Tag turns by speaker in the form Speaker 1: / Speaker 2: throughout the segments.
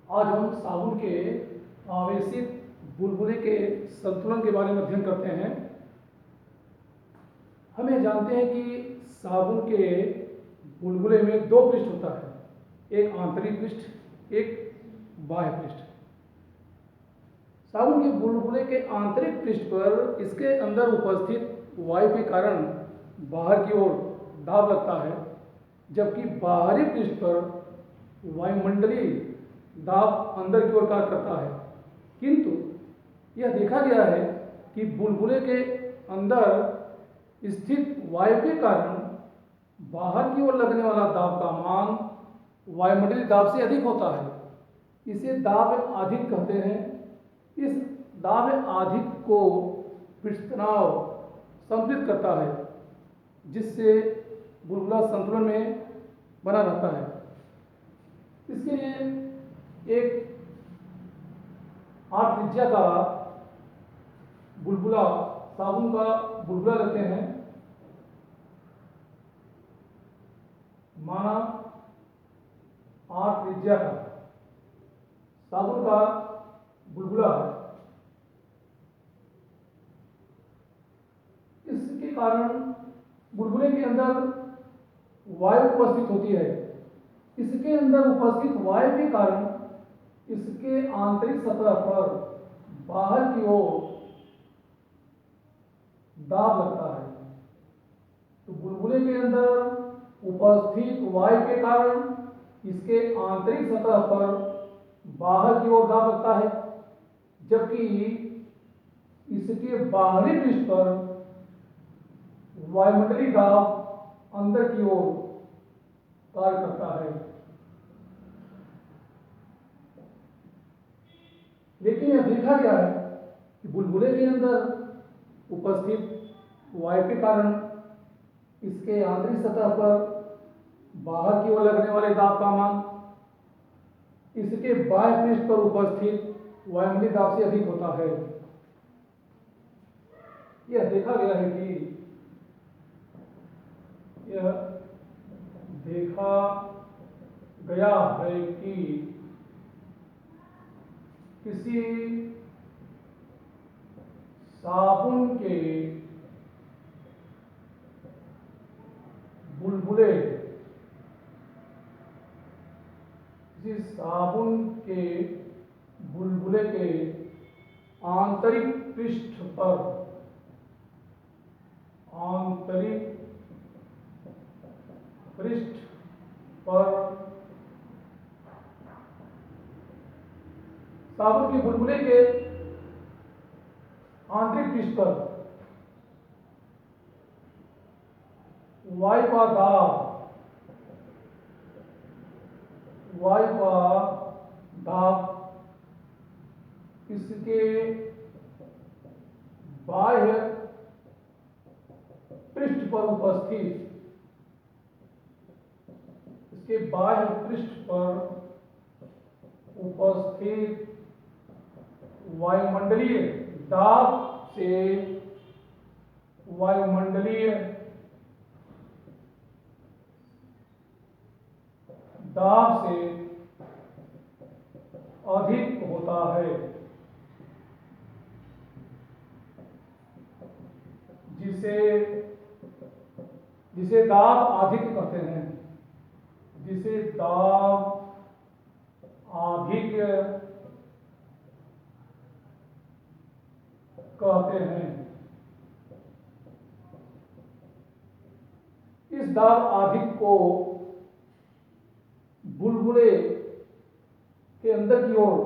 Speaker 1: आज हम साबुन के आवेशित बुलबुले के संतुलन के बारे में अध्ययन करते हैं। हम ये जानते हैं कि साबुन के बुलबुले में दो पृष्ठ होता है, एक आंतरिक पृष्ठ, एक बाह्य पृष्ठ। साबुन के बुलबुले के आंतरिक पृष्ठ पर इसके अंदर उपस्थित वायु के कारण बाहर की ओर दाब लगता है, जबकि बाहरी पृष्ठ पर वायुमंडलीय दाब अंदर की ओर कार्य करता है। किंतु यह देखा गया है कि बुलबुले के अंदर स्थित वायु के कारण बाहर की ओर लगने वाला दाब का मान वायुमंडलीय दाब से अधिक होता है। इसे दाब अधिक कहते हैं। इस दाब अधिक को पृष्ठ तनाव संतुलित करता है, जिससे बुलबुला संतुलन में बना रहता है। इसके लिए एक 8 त्रिज्या का बुलबुला, साबुन का बुलबुला लेते हैं। माना 8 त्रिज्या का साबुन का बुलबुला है। इसके कारण बुलबुले के अंदर वायु उपस्थित होती है। इसके अंदर उपस्थित वायु के कारण इसके आंतरिक सतह पर बाहर की ओर दाब लगता है। तो बुलबुले के अंदर उपस्थित वायु के कारण इसके आंतरिक सतह पर बाहर की ओर दाब लगता है, जबकि इसके बाहरी पृष्ठ पर वायुमंडलीय दाब अंदर की ओर कार्य करता है। लेकिन यह देखा गया है कि बुलबुले के अंदर उपस्थित वायु के कारण इसके आंतरिक सतह पर बाहर की ओर लगने वाले दाब का मान इसके बाह्य पृष्ठ पर उपस्थित वायुमंडलीय दाब से अधिक होता है। यह देखा गया है कि किसी साबुन के बुलबुले के आंतरिक पृष्ठ पर साबुन के बुलबुले के आंतरिक पृष्ठ पर वायु का दाब इसके बाह्य पृष्ठ पर उपस्थित वायुमंडलीय दाब से अधिक होता है, जिसे दाब अधिक कहते हैं। इस दाब अधिक को बुलबुले के अंदर की ओर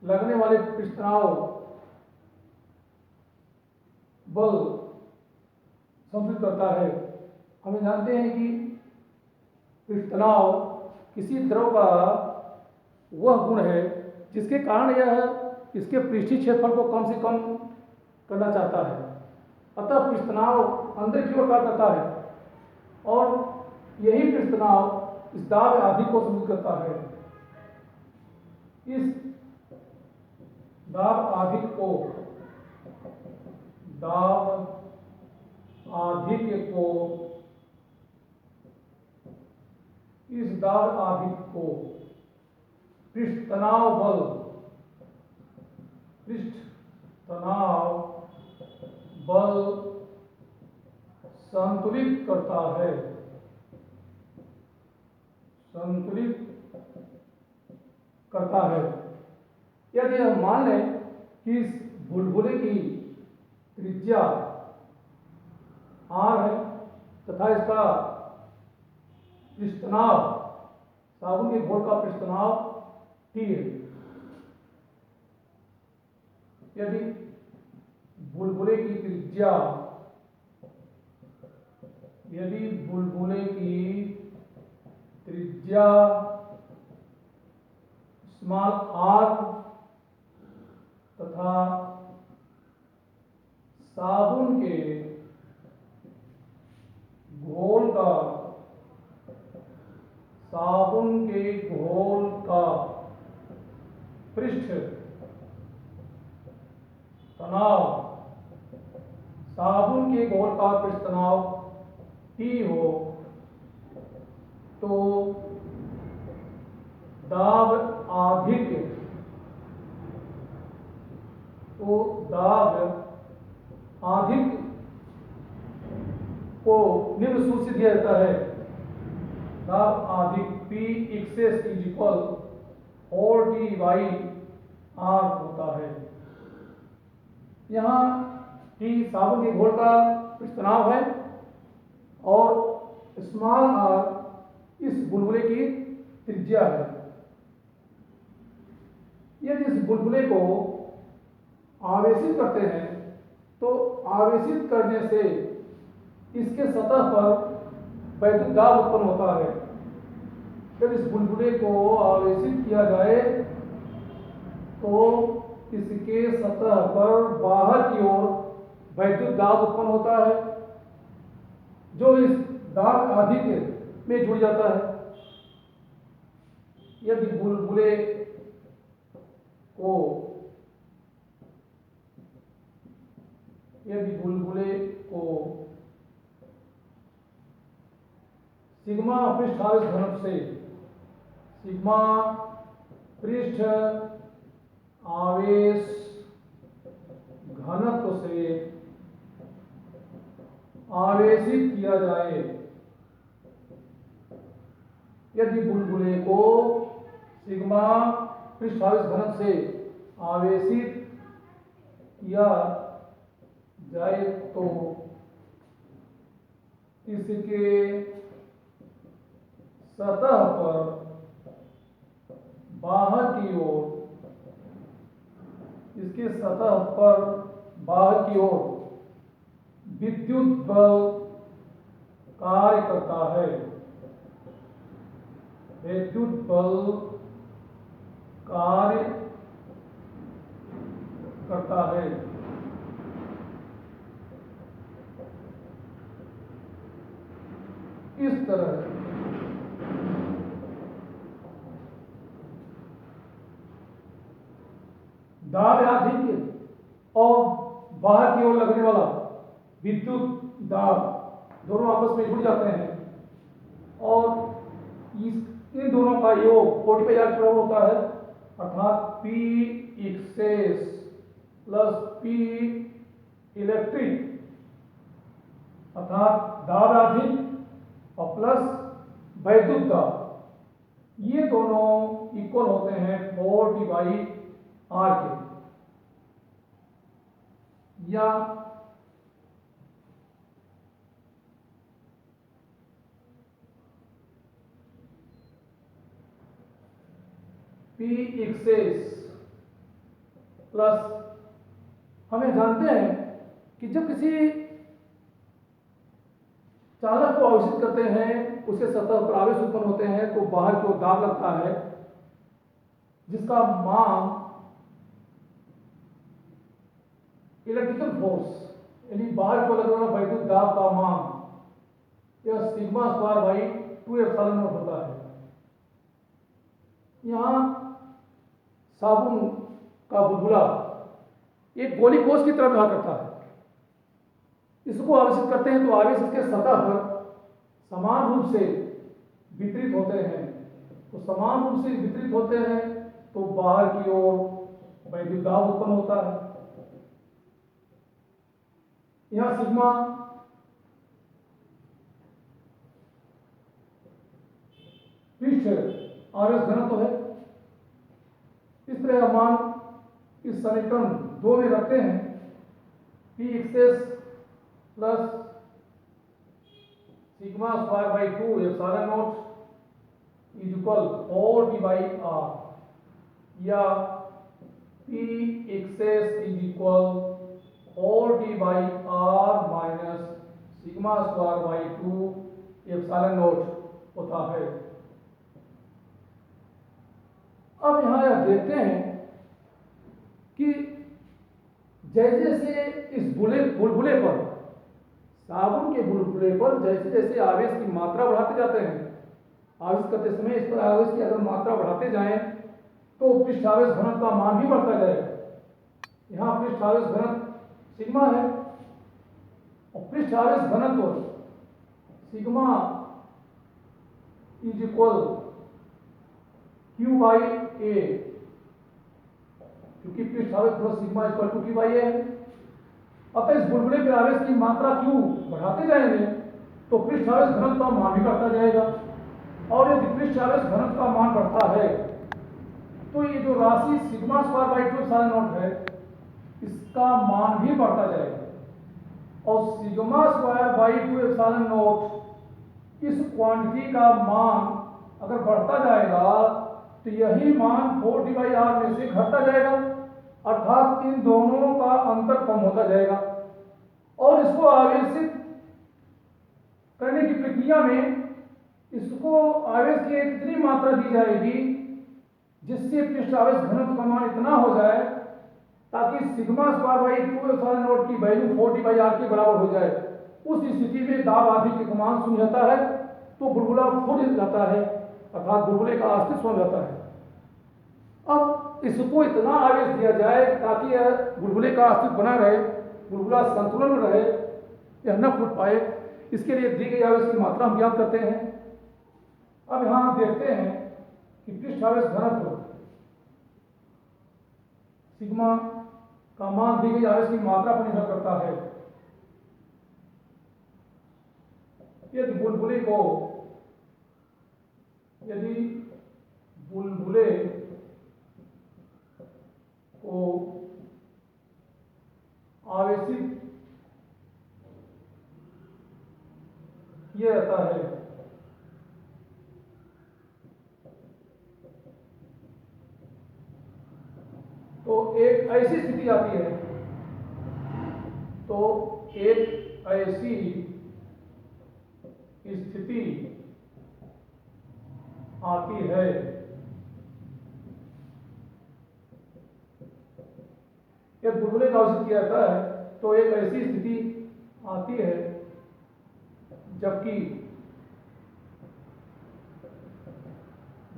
Speaker 1: लगने वाले पृष्ठ तनाव बल संतुलित करता है। हम जानते हैं कि पृष्ठ तनाव किसी द्रव का वह गुण है जिसके कारण यह इसके पृष्ठीय क्षेत्रफल को कम से कम करना चाहता है। अतः पृष्ठ तनाव अंदर की ओर कार्य करता है और यही पृष्ठ तनाव इस दाब अधिक को संतुलित करता है। इस दाब अधिक को इस दाब अधिक को पृष्ठ तनाव बल, पृष्ठ तनाव बल संतुलित करता है, संतुलित करता है। यदि हम मान लें कि इस बुलबुले की त्रिज्या r है तथा इसका पृष्ठ तनाव, साबुन के घोल का पृष्ठ तनाव T है। यदि बुलबुले की त्रिज्या, यदि बुलबुले की त्रिज्या स्मॉल r तथा साबुन के घोल का, साबुन के घोल का पृष्ठ तनाव, साबुन के घोल का पृष्ठ तनाव T हो, तो दाब आधिक्य, तो दाब आधिक्य को निम्न सूत्र से दिया जाता है। दाब आधिक्य P excess is equal 4T by R होता है। यहाँ T साबुन के घोल का पृष्ठ तनाव है और स्मॉल r इस बुलबुले की त्रिज्या है। यदि इस बुलबुले को आवेशित करते हैं तो आवेशित करने से इसके सतह पर वैद्युत दाब उत्पन्न होता है। जब इस बुलबुले को आवेशित किया जाए तो इसके सतह पर बाहर की ओर वैद्युत दाब उत्पन्न होता है, जो इस दाब आधिक्य में जुड़ जाता है। यदि बुलबुले को, यदि बुलबुले को सिग्मा पृष्ठ आवेश घनत्व से, सिग्मा पृष्ठ आवेश घनत्व से आवेशित किया जाए, यदि बुलबुले को सिग्मा पृष्ठ आवेश घनत्व से आवेशित किया जाए तो इसके सतह पर बाहर की ओर, इसके सतह पर बाहर की ओर विद्युत बल कार्य करता है, विद्युत बल कार्य करता है। इस तरह दाब आधिक्य और बाहर की ओर लगने वाला विद्युत दाब दोनों आपस में जुड़ जाते हैं और इन दोनों का योग 45 होता है, अर्थात P excess plus P electric, अर्थात दाब आधिक्य और प्लस वैद्युत दाब, ये दोनों इक्वल होते हैं 4T बाई R के। या P एक्सेस प्लस, हमें जानते हैं कि जब किसी चालक को आवेशित करते हैं उसके सतह पर आवेश उत्पन्न होते हैं तो बाहर की ओर दाब लगता है जिसका मान इलेक्ट्रिकल फोर्स, यानी बाहर को लगने वाला वैद्युत दाब का मान यह sigma square by 2 epsilon naught होता है। यहाँ साबुन का बुलबुला एक गोली कोष की तरह व्यवहार करता है। इसको आवेशित करते हैं तो आवेश इसके सतह पर समान रूप से वितरित होते हैं, तो समान रूप से वितरित होते हैं तो बाहर की ओर वैद्युत दाब उत्पन्न होता है। यहां सिग्मा पृष्ठ आवेश घनत्व है। इस तरह मान इस समीकरण 2 में रखते हैं। P excess plus sigma square by 2 epsilon naught is equal 4 by R, या P excess is equal 4 by R minus sigma square by 2 epsilon naught होता है। अब यहां यह देखते हैं कि जैसे जैसे इस बुलबुले पर, साबुन के बुलबुले पर जैसे जैसे आवेश की मात्रा बढ़ाते जाते हैं, आवेश करते समय इस पर आवेश की अगर मात्रा बढ़ाते जाएं तो पृष्ठ आवेश घनत्व का मान भी बढ़ता जाएगा। यहाँ पृष्ठ आवेश घनत्व सिग्मा है और पृष्ठ आवेश घनत्व sigma is equal Q by A, क्योंकि पृष्ठ आवेश plus sigma equal to Q by A है। अतः इस बुलबुले के आवेश की मात्रा क्यू बढ़ाते जाएंगे तो पृष्ठ आवेश घनत्व का मान भी बढ़ता जाएगा, और यदि पृष्ठ आवेश घनत्व का मान बढ़ता है तो ये जो राशि sigma square by 2 epsilon not है इसका मान भी बढ़ता जाएगा, और sigma square by 2 epsilon not इस क्वांटिटी का मान अगर बढ़ता जाएगा तो यही मान 4 बाई आर में से घटता जाएगा, अर्थात इन दोनों का अंतर कम होता जाएगा। और इसको आवेशित करने की प्रक्रिया में इसको आवेश की इतनी मात्रा दी जाएगी जिससे पृष्ठ आवेश घनत्व का मान इतना हो जाए ताकि sigma square by 2 epsilon not की वैल्यू 4 बाई आर के बराबर हो जाए। उस स्थिति में दाब आदि का मान शून्य होता है तो बुलबुला फूट जाता है, अर्थात बुलबुले का अस्तित्व हो जाता है। अब इसको इतना आवेश दिया जाए ताकि यह बुलबुले का अस्तित्व बना रहे, बुलबुला संतुलन में रहे, यह न फूट पाए, इसके लिए दी गई आवेश की मात्रा हम ज्ञात करते हैं। अब यहां हम देखते हैं कि पृष्ठ आवेश घनत्व सिग्मा का मान दी गई आवेश की मात्रा पर निर्भर करता है। यदि बुलबुले को आवेशित किया जाता है तो एक ऐसी स्थिति आती है, जब बुलबुले का आवेशित किया जाता है तो एक ऐसी स्थिति आती है जबकि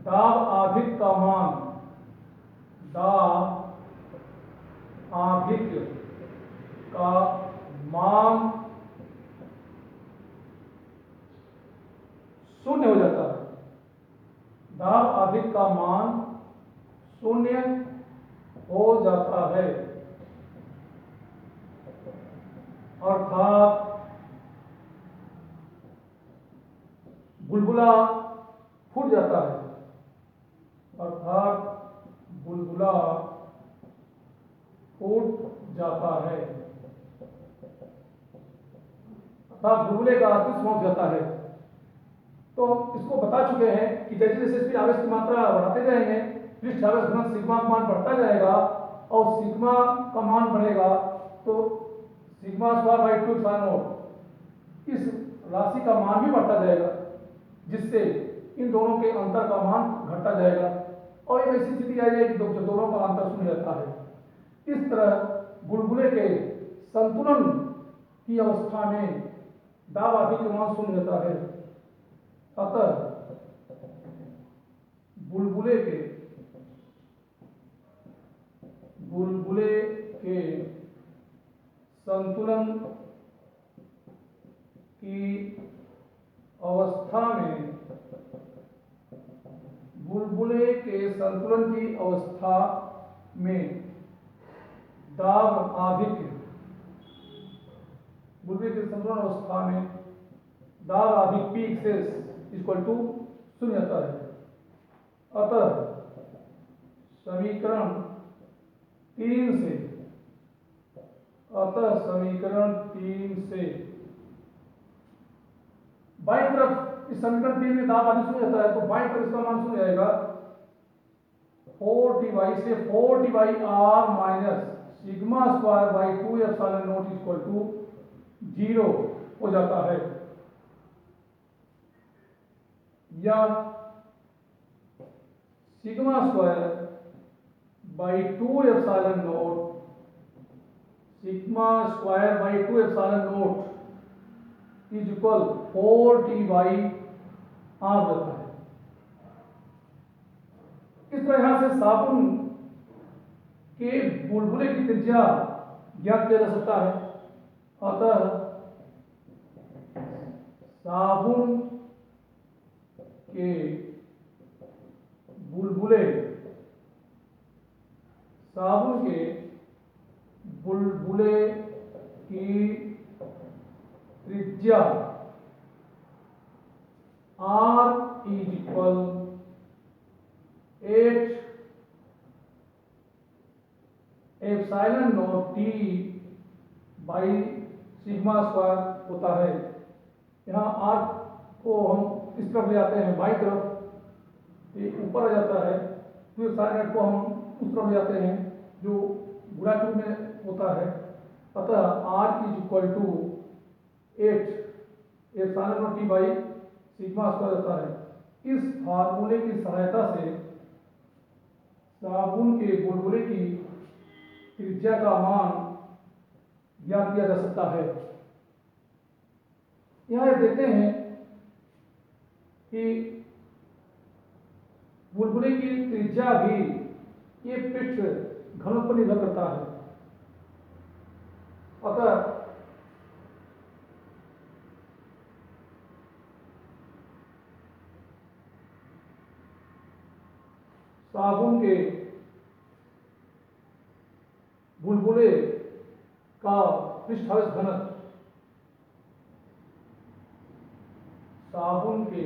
Speaker 1: दाब आधिक का मान शून्य हो जाता है। दाब आधिक का मान शून्य हो जाता है, अर्थात बुलबुला फूट जाता है, अर्थात बुलबुले का अस्तित्व समाप्त जाता है। तो इसको बता चुके हैं कि जैसे जैसे इसकी आवेश की मात्रा बढ़ाते जाएंगे पृष्ठ आवेश घनत्व सिग्मा का मान बढ़ता जाएगा, और सिग्मा का मान बढ़ेगा तो sigma square by 2 epsilon not इस राशि का मान भी बढ़ता जाएगा, जिससे इन दोनों के अंतर का मान घटता जाएगा और एक ऐसी स्थिति आ जाएगी जो दोनों का अंतर शून्य रहता है। इस तरह बुलबुले के संतुलन की अवस्था में दाब आदि का मान शून्य रहता है। अतः बुलबुले के संतुलन की अवस्था में संतुलन की अवस्था में दाब आधिक्य, बुलबुले की संतुलन अवस्था में दाब आधिक्य पी एक्सेस इक्वल टू 0 आता है। अतः समीकरण 3 से बाईं तरफ इस समीकरण 3 में दाब आधिक्य 0 आता है, तो बाईं तरफ इसका मान 0 आएगा। 4 D by R minus sigma square by 2 epsilon naught equal to 0 हो जाता है। या sigma square by 2 epsilon naught, sigma square by 2 epsilon naught is equal 4 T by R होता है। इस तरह यहां से साबुन के बुलबुले की त्रिज्या ज्ञात किया जा सकता है। अतः साबुन के बुलबुले की त्रिज्या R is equal 8 epsilon naught T by sigma square होता है। यहाँ R को हम इस तरफ ले आते हैं, बाई तरफ ये ऊपर आ जाता है, तो एप्सिलॉन नॉट को हम उस तरफ ले आते हैं जो गुणा के रूप में होता है। अतः R is equal to 8 epsilon naught T by sigma square होता है। इस फार्मूले की सहायता से साबुन के बुलबुले की त्रिज्या का मान ज्ञात किया जा सकता है। यहाँ देखते हैं कि बुलबुले की त्रिज्या भी ये पृष्ठ घनत्व पर निर्भर करता है। अतः साबुन के बुलबुले का पृष्ठावेश घनत्व, साबुन के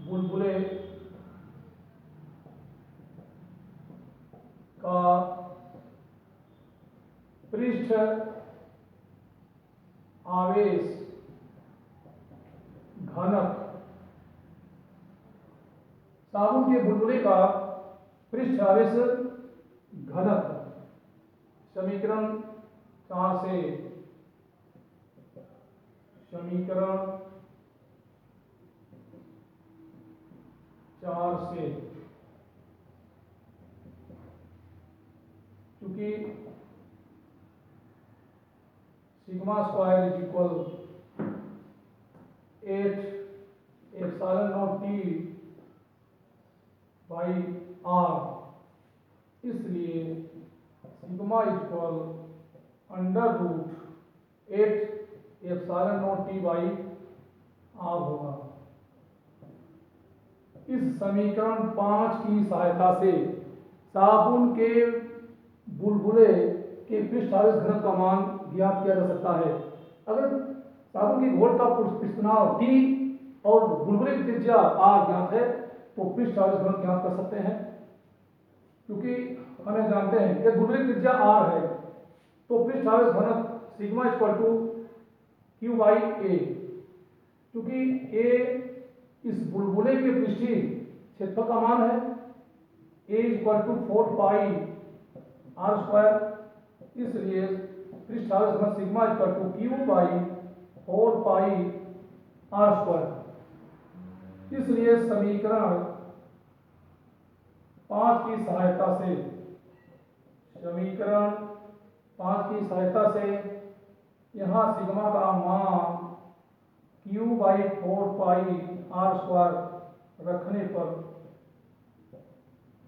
Speaker 1: बुलबुले का पृष्ठ आवेश घनत्व, साबुन के बुलबुले का पृष्ठ आवेश घनत्व समीकरण 4 से क्योंकि sigma square is equal 8 epsilon naught T by R, इसलिए sigma equal under root 8 epsilon naught T by R होगा। इस समीकरण 5 की सहायता से साबुन के बुलबुले के पृष्ठ आवेश घनत्व का मान ज्ञात किया जा सकता है। अगर साबुन की घोल का पृष्ठ तनाव T और बुलबुले की त्रिज्या R ज्ञात है तो पृष्ठ आवेश घनत्व ज्ञात कर सकते हैं। क्योंकि हमें जानते हैं कि बुलबुले की त्रिज्या R है तो पृष्ठ आवेश घनत्व sigma equal to Q by A, क्योंकि A इस बुलबुले के पृष्ठीय क्षेत्रफल का मान है। A equal to 4 pi R square, इसलिए पृष्ठ आवेश घनत्व sigma equal to Q by 4 pi R square. इसलिए समीकरण 5 की सहायता से यहाँ सिग्मा का मान Q by 4 pi R square रखने पर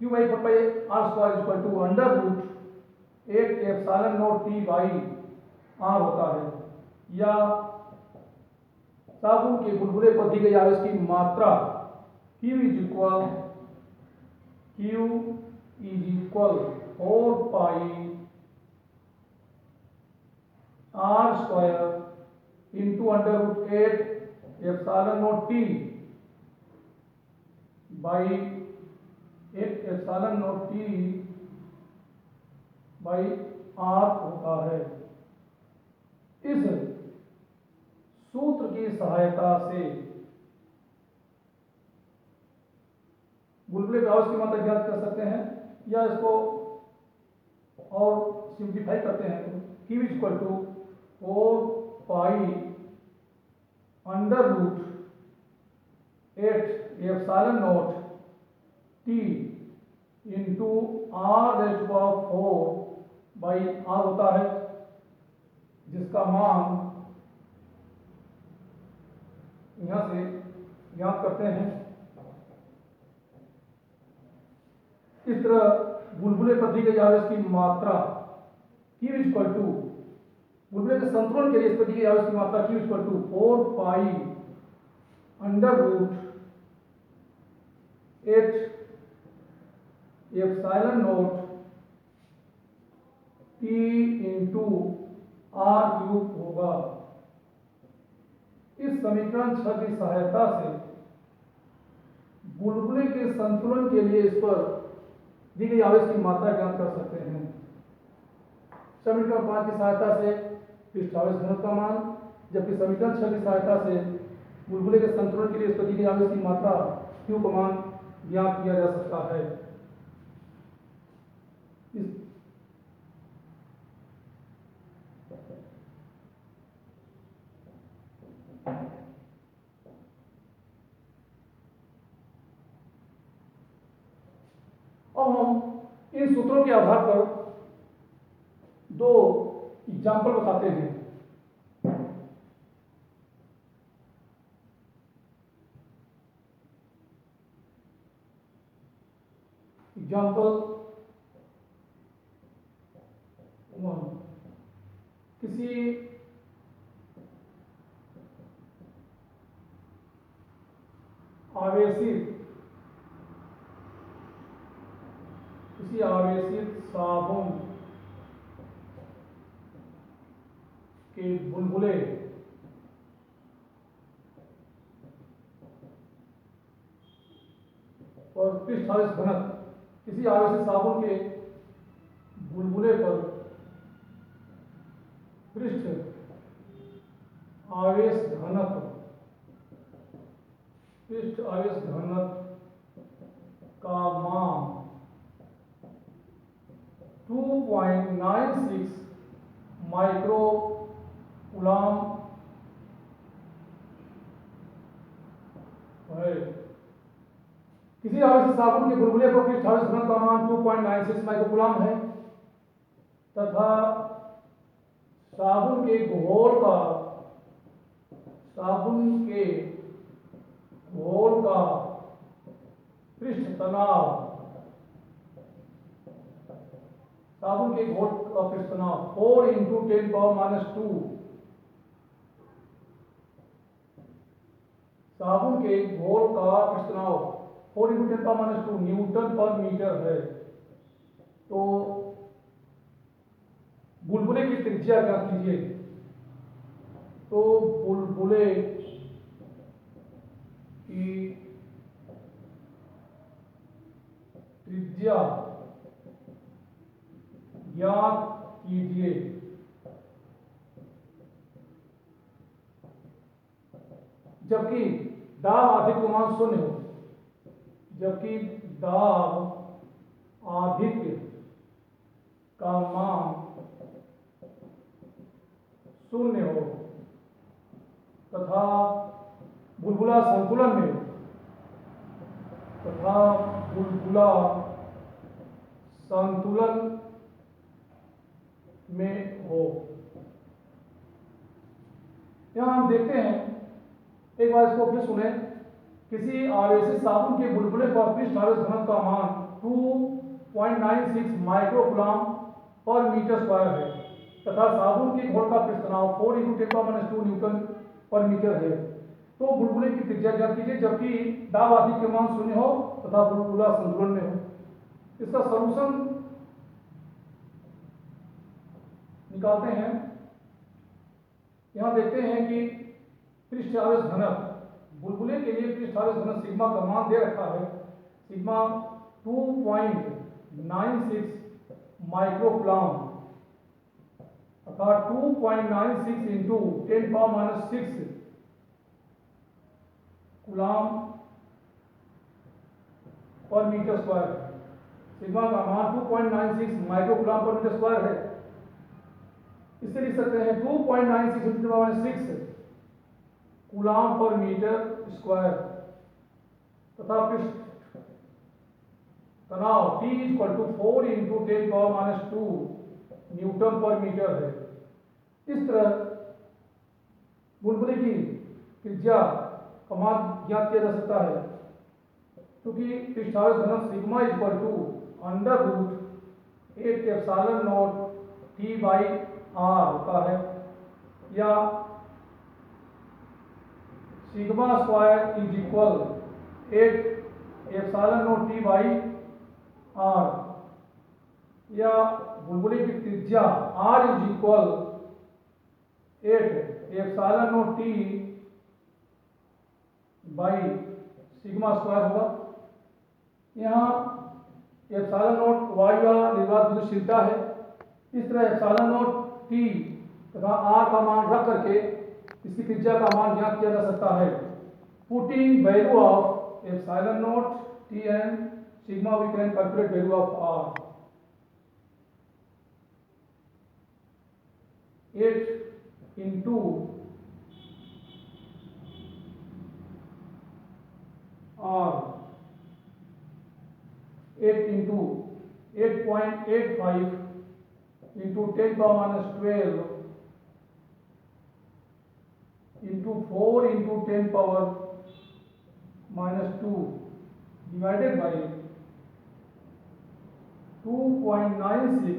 Speaker 1: Q by 4 pi R square equal to under root 8 epsilon naught T by R होता है। या साबुन के बुलबुले पर दी गई आवेश की मात्रा Q is equal 4 pi r square into under root 8 epsilon naught t by 8 epsilon naught t by r होता है। इस सूत्र की सहायता से बुलबुले का आवेश की मात्रा ज्ञात कर सकते हैं, या इसको और सिंप्लीफाई करते हैं तो Q is equal to 4 pi under root 8 epsilon naught t into r raise to power 4 by r होता है, जिसका मान यहां से ज्ञात करते हैं। इस तरह बुलबुले पर दी गई आवेश की मात्रा Q इज इक्वल टू, बुलबुले के संतुलन के लिए इस पर दी गई आवेश की मात्रा Q is equal to 4 pi under root 8 epsilon naught T into r cube होगा। इस समीकरण 6 की सहायता से बुलबुले के संतुलन के लिए इस पर दी गई आवेश की मात्रा ज्ञात कर सकते हैं। समीकरण 5 की सहायता से पृष्ठ आवेश घनत्व का मान, जबकि समीकरण 6 की सहायता से बुलबुले के संतुलन के लिए इस पर दी गई आवेश की मात्रा Q का मान ज्ञात किया जा सकता है। अब हम इन सूत्रों के आधार पर दो एग्जाम्पल बताते हैं। एग्जाम्पल 1, किसी आवेशित साबुन के बुलबुले और पृष्ठ आवेश घनत्व, किसी आवेशित साबुन के बुलबुले पर पृष्ठ आवेश घनत्व का मान 2.96 माइक्रो कूलम है। किसी आवेशित साबुन के बुलबुले पर पृष्ठ आवेश घनत्व का मान 2.96 माइक्रो कूलम है तथा साबुन के घोल का पृष्ठ तनाव, साबुन के घोल का पृष्ठ तनाव 4 इंटू 10 पावर -2, साबुन के घोल का पृष्ठ तनाव 4 इंटू 10 पावर -2 न्यूटन पर मीटर है। तो बुलबुले की त्रिज्या ज्ञात कीजिए। तो बुलबुले की त्रिज्या ज्ञात कीजिए। जबकि दाब अधिक मान 0 हो, जबकि दाब अधिक का मान 0 हो तथा बुलबुला संतुलन में हो। यहां हम देखते हैं, एक बार इसको फिर सुने। किसी आवेशित साबुन के बुलबुले पर पृष्ठ आवेश घनत्व का मान 2.96 माइक्रो कूलम पर मीटर स्क्वायर है तथा साबुन के घोल का पृष्ठ तनाव 4 इंटू 10 पावर -2 न्यूटन पर मीटर है। तो बुलबुले की त्रिज्या ज्ञात कीजिए जबकि दाब आदि के मान शून्य हो तथा बुलबुला संतुलन में हो। इसका सॉल्यूशन निकालते हैं। यहां देखते हैं कि पृष्ठ आवेश घनत्व, बुलबुले के लिए पृष्ठ आवेश घनत्व सिग्मा का मान दे रखा है, सिग्मा 2.96 माइक्रोकूलम अर्थात 2.96 इंटू 10⁻⁶ कूलम पर मीटर स्क्वायर। सिग्मा का मान 2.96 माइक्रोकूलम पर मीटर स्क्वायर है। इसे लिख सकते हैं 2.96 इंटू 10⁻⁶ कूलम पर मीटर स्क्वायर तथा पृष्ठ तनाव T equal to 4 into 10⁻² newton पर मीटर है। इस तरह बुलबुले की त्रिज्या का मान ज्ञात किया जा सकता है, क्योंकि पृष्ठ आवेश घनत्व sigma equal to √8 epsilon naught T/r होता है, या sigma square is equal 8 epsilon naught T/r, या बुलबुले की त्रिज्या r is equal 8 epsilon naught T by sigma square होगा। यहाँ एप्सिलॉन नॉट वायु या निर्वात विद्युतशीलता है। इस तरह एप्सिलॉन नॉट T तथा r का मान रख करके इसकी त्रिज्या का मान ज्ञात किया जा सकता है। Putting value of epsilon naught T and sigma we can calculate value of r। 8 into r 8 into 8.85 into 10⁻12 into 4 into 10⁻² divided by 2.96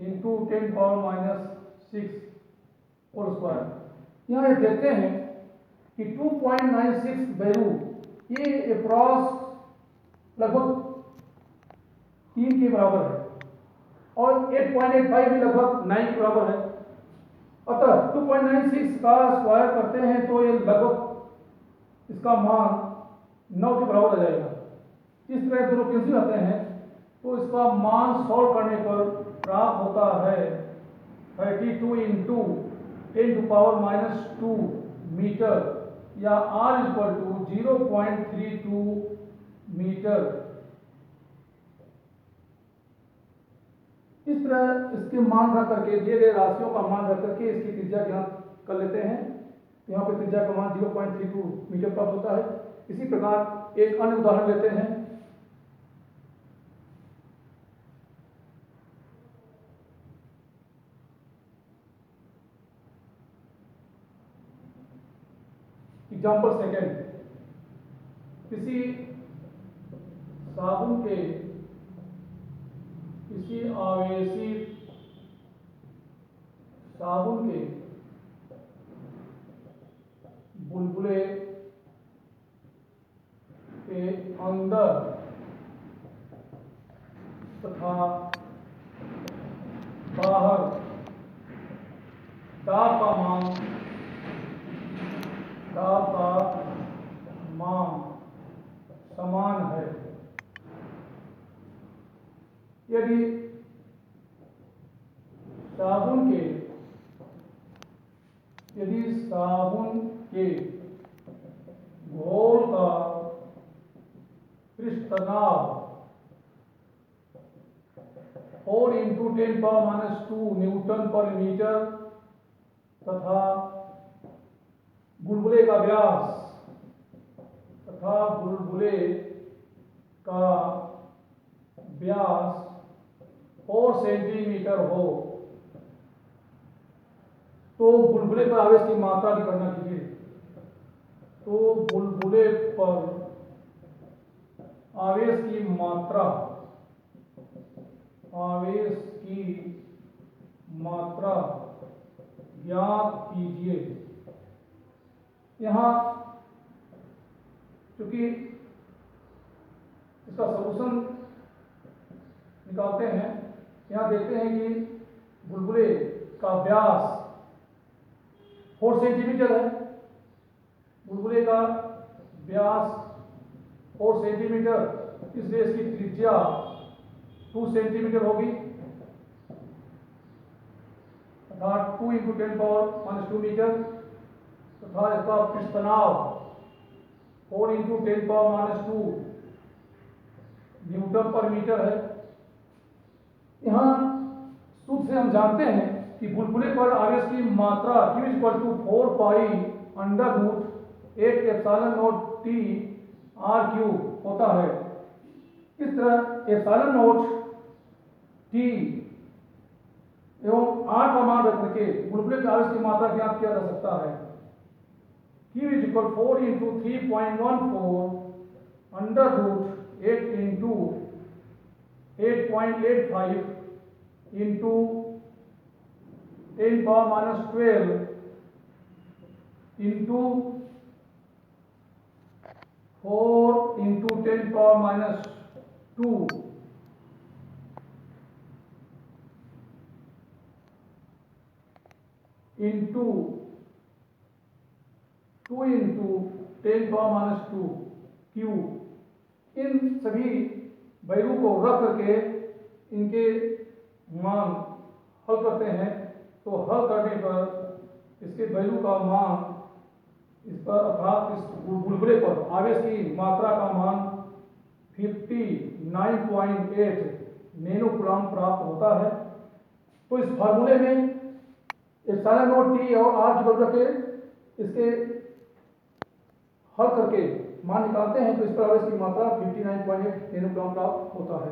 Speaker 1: into 10⁻6 whole square. यहाँ ये देखते हैं कि 2.96 वैल्यू ये अप्रॉक्स लगभग 3 के बराबर है और 8.85 भी लगभग 9 के बराबर है। अतः 2.96 का स्क्वायर करते हैं तो ये लगभग इसका मान 9 के बराबर आ जाएगा। इस तरह दोनों कैंसिल आते हैं तो इसका मान सॉल्व करने पर प्राप्त होता है 32 इंटू 10⁻² मीटर, या r इक्वल टू 0.32 मीटर। इस तरह इसके मान रख करके, दिए गए राशियों का मान रख करके इसकी त्रिज्या ज्ञात कर लेते हैं। यहाँ पे त्रिज्या का मान 0.32 मीटर प्राप्त होता है। इसी प्रकार एक अन्य उदाहरण लेते हैं। एग्जाम्पल सेकेंड, किसी साबुन के किसी आवेशी साबुन के बुलबुले के अंदर तथा बाहर दाब का मान समान है। यदि साबुन के घोल का पृष्ठ तनाव 4 इंटू 10⁻² न्यूटन पर मीटर तथा बुलबुले का व्यास तथा बुलबुले का व्यास 4 सेंटीमीटर हो, तो बुलबुले पर आवेश की मात्रा की गणना कीजिए। तो बुलबुले पर आवेश की मात्रा ज्ञात कीजिए। यहाँ चूंकि इसका सॉल्यूशन निकालते हैं, यहाँ देखते हैं कि बुलबुले का व्यास 4 सेंटीमीटर है। बुलबुले का व्यास 4 सेंटीमीटर, इसलिए इसकी त्रिज्या 2 सेंटीमीटर होगी, अर्थात 2 × 10⁻² मीटर, तथा इसका पृष्ठ तनाव 4 × 10⁻² न्यूटन पर मीटर है। यहाँ सूत्र से हम जानते हैं कि बुलबुले पर आवेश की मात्रा Q = 4 पाई √8 ε0 T r³ होता है। इस तरह ε0 T एवं r का मान रख करके बुलबुले के आवेश की मात्रा ज्ञात किया जा सकता है। Q = 4 × 3.14 √8 × 8.85 into 10⁻12 into 4 into 10⁻² into 2 into 10⁻² Q। इन सभी वैल्यू को रख करके इनके मान हल करते हैं, तो हल करने पर इसके वैल्यू का मान, इस पर अर्थात इस बुलबुले पर आवेश की मात्रा का मान 59.8 नैनो कूलम्ब प्राप्त होता है। तो इस फार्मूले में ε0 T और r की वैल्यू रखे इसके हल करके मान निकालते हैं, तो इस पर आवेश की मात्रा 59.8 नैनो कूलम्ब प्राप्त होता है।